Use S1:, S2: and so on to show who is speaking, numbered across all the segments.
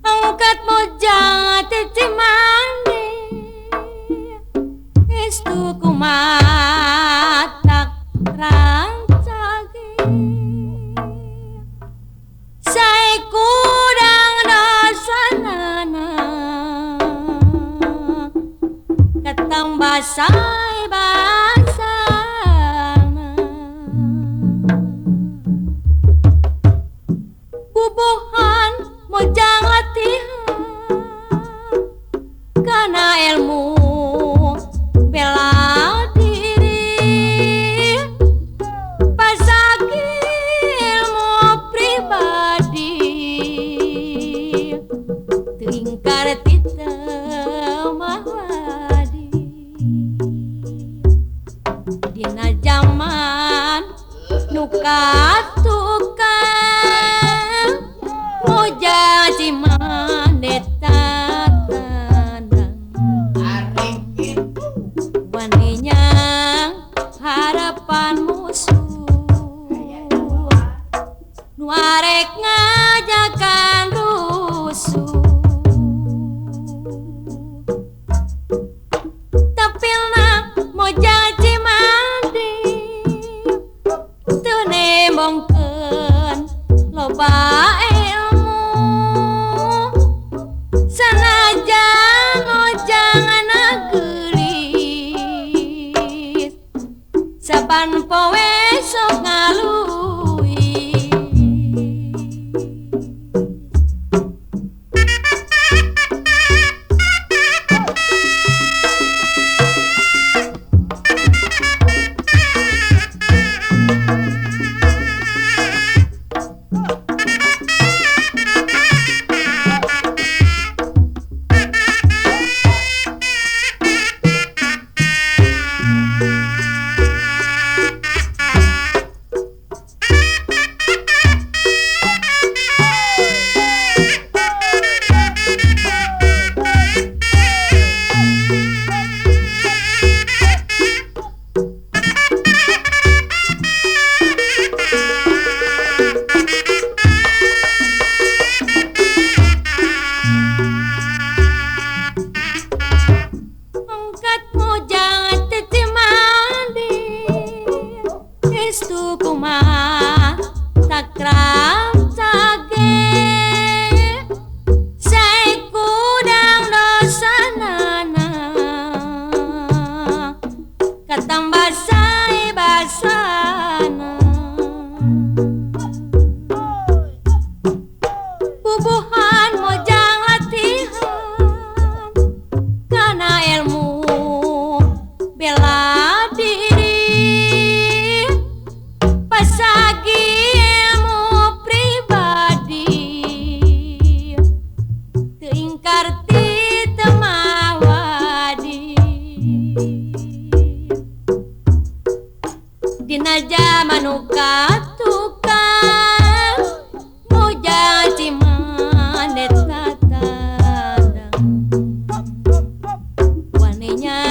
S1: Angkat Mojang ti Cimande Estu kumatak rancage Sai kudang dosanana Ketambah sai basana Bubuhan Mojang latihan karena ilmu bela diri pasagi ilmu pribadi tingkar tita mawadi dina zaman nukatukan Mojang Cimande tatandang waninya harapan musuh nuarek ngajakan rusuh tapilna Mojang Cimande teu nembongkeun loba sanajan Mojang anak geulis saban poe sok ngalui Angkat Mojang ti Cimande Estu kumatak rancage Sai kudang dosanana Katambah sai basana Bubuhan Mojang latihan karena ilmu bela diri pasagi ilmu pribadi tingkar ti temawadi dina zaman nukatukan Mojang Cimande tatandang waninya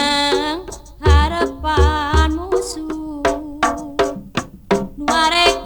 S1: harapan musuh nuarek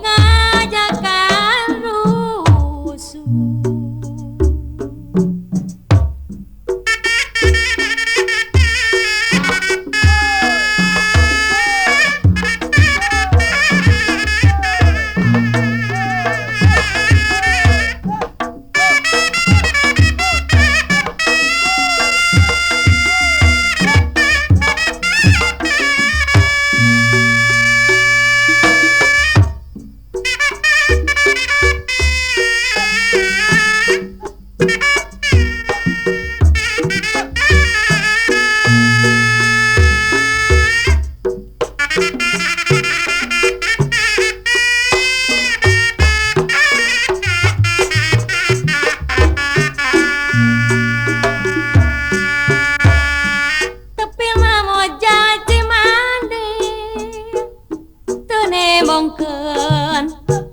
S1: Cirebon